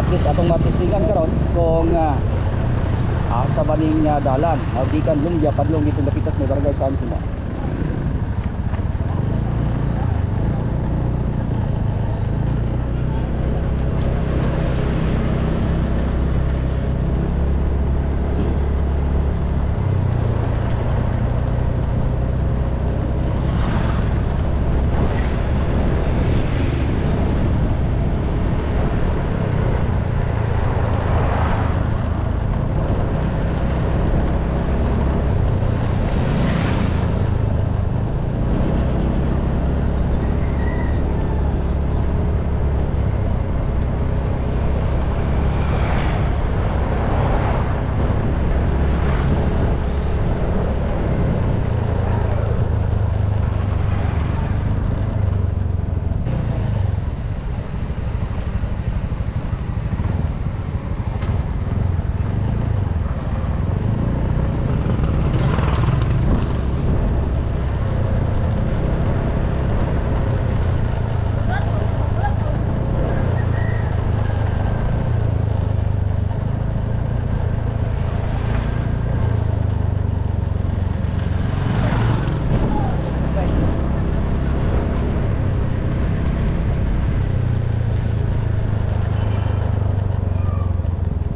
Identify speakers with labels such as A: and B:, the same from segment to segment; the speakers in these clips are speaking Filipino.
A: at least atong matistingan karon kung asa ba ning dalan gikan Lungya padlong dito Dapitas may barangay San Simon.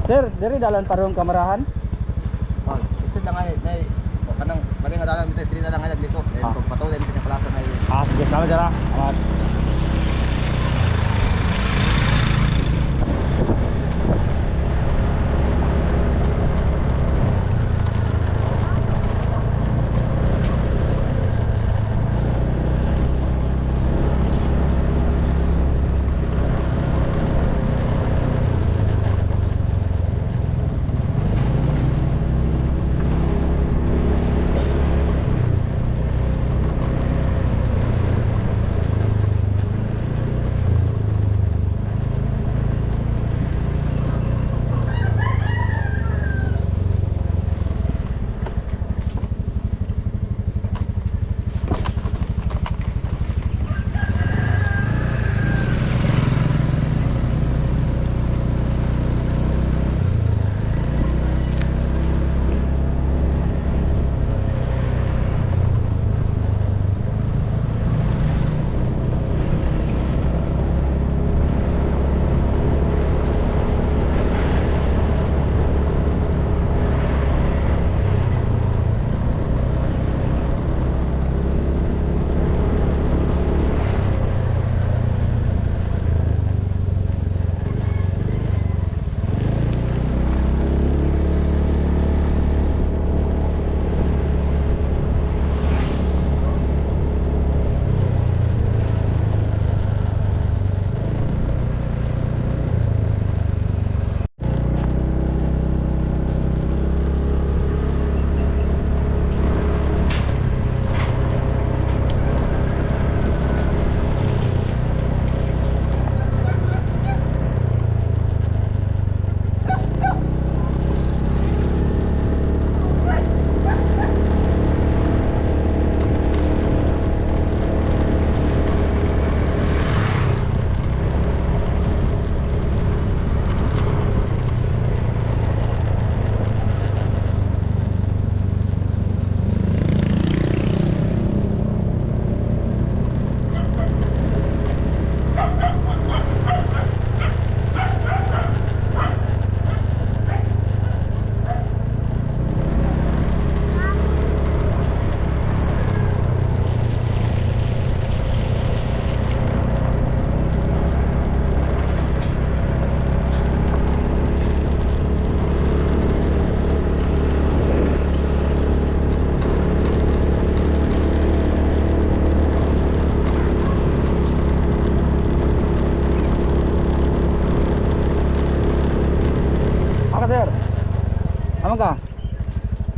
A: Sir, diri dalan parong kamarahan?
B: Oh, gusto lang ay kanang bali nga dalan bitas diri na lang ay nagliko. Kung patuloy din pinapalasa na yun.
A: Sige, salamat sir. Salamat.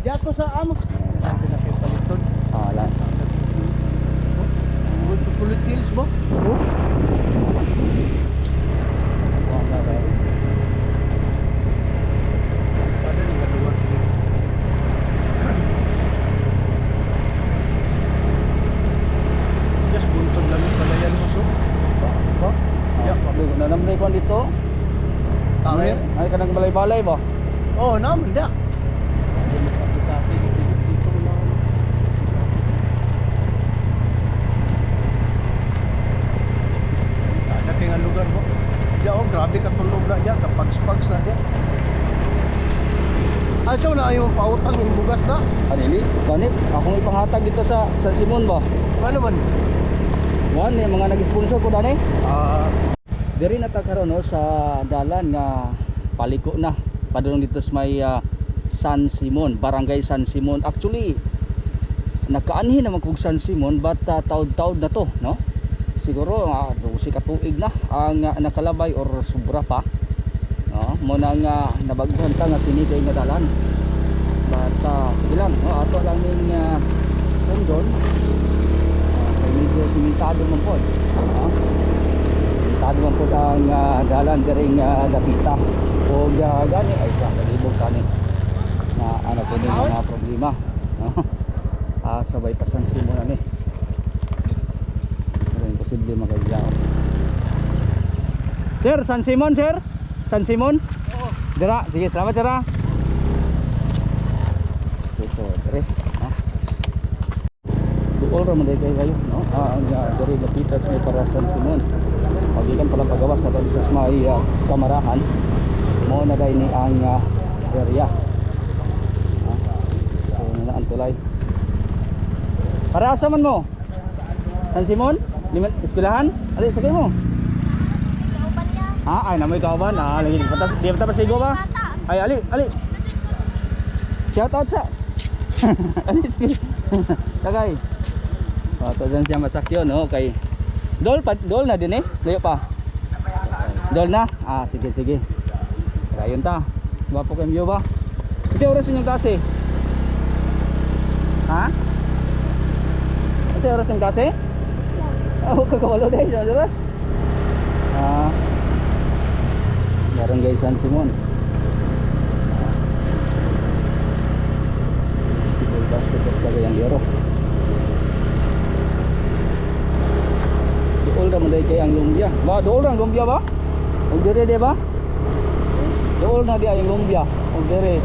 B: Diato sa amo. Ang pinakipaliton.
A: Lan.
B: Chocolate hills mo?
C: Just buntod lang yung palayan mo so.
B: Ba?
A: Nanamlay ko dito.
C: Kami?
A: Ay kanang balay-balay ba?
C: Oh, naman dia. Ada tinggal lugar mo. Ya, oh, grabe ka tulog na dia, kapags-pags na dia. Ay, so na yung pautang yung bugas na.
A: Anili, ganit. Akong ipanghatag dito sa San Simon ba?
C: Ano man?
A: Wan, yung mga nag-sponsor ko dani.
C: Ah,
A: Diri na ta karon no sa dalan nga paliko na. Padulong dito sa may San Simon, Barangay San Simon. Actually, nakaanhin naman kog San Simon but taud-taud na to, no? Siguro si katuig na ang nakalabay or sobra pa. No, mo nang nabaguhan ta nga tinigay nga dalan. But sige lang, no, ato lang ning sundon. Kay medyo simentado man po. No? Simentado man po ang dalan diring dapita. O gani ay sa kalibog kani na ano po din mga problema. No? Sabay pa San Simon ani. Pero imposible magaglaw. Sir, San Simon, sir? San Simon? Oo. Dira, sige, salamat dira. Okay, so, dire, no? Duol ra man kayo, no? Ang dari Lapitas may para San Simon. Pagikan pala pagawas sa dito sa may Kamarahan. Mo na dai ni ang area. So, na ang tulay. Para asa man mo? San Simon? Eskwelahan? Ali, sakay mo. Ay namoy kauban. Lagi di pa pasigo ba? Ay ali. Shout out sa. Ali sige. Tagay. To dyan siya masakyon, no, kay Dol na din eh. Layo pa. Dol na. Sige. Ayun ta. Gwapo kay view ba? Kasi oras yung klase. Ha? Kasi oras yung klase? Kakawalo dahil sa oras. Barangay San Simon. People basket of Cagayan de Oro. Dool na manday kay ang lumbia. Ba, dool ang lumbia ba? O dire de ba? Dool na di ang lumbia. O dire.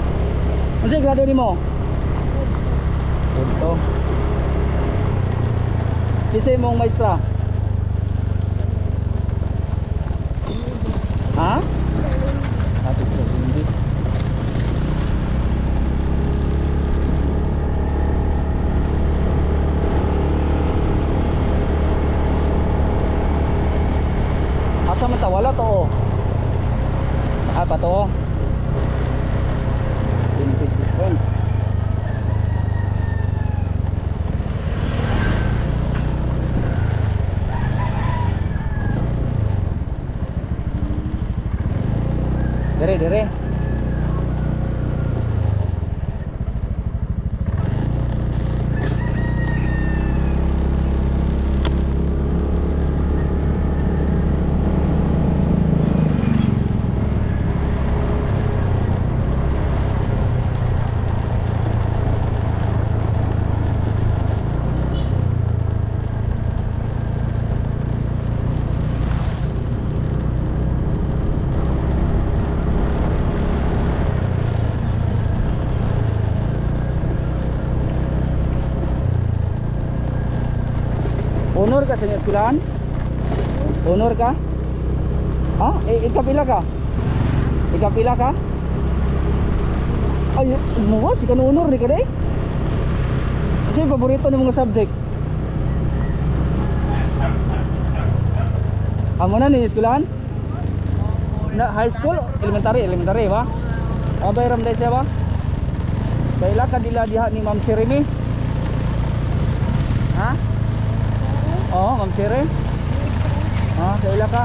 A: Unsa grado nimo? Ito. Kisay mong maestra? Ha? Ate ko hindi. Asa man ta wala to. Pa to. Benefit system. Dire. Honor ka sa inyong eskwelahan? Honor ka? Ikapila ka? Ikapila ka? Ay, mo si kanu honor ni ka day? Kasi yung paborito ng mga subject? Amo na ni eskwelahan? Na high school? Elementary ba? Bayram day siya ba? Kaila ka dila diha ni Ma'am Sirimi? Ha? Oo, Ma'am Siri. Kaila ka?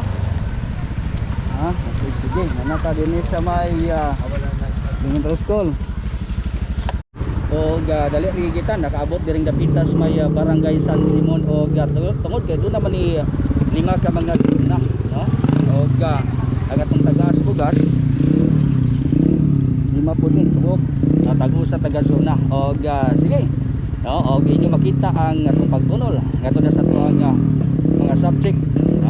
A: Sige. Nanaka din sa may elementary school. O dali rin kita, nakaabot din dapitas may Barangay San Simon. O tungod kay doon naman ni 5 ka mga na, no? O ang atong tagas bugas 5 po din tugok. Tago sa taga-zona. O sige. No, okay nyo makita ang atong pagtunol ngato na sa tuwang mga subject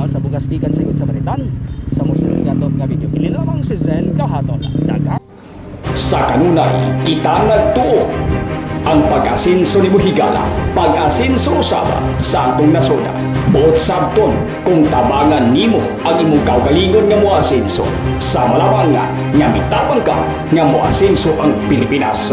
A: sa bugas gikan sigud sa balitan sa musunod nga video. Pili lamang oxygen kahaton daghang.
D: Sa kanunay, kita nagtuo ang pag-asinso ni Higala, pag-asinso usaba sa atong nasona. Buot sabton kung tabangan nimo ang imong kaugalingon nga moasinso, sa malabang nga mitapang ka nga moasinso ang Pilipinas.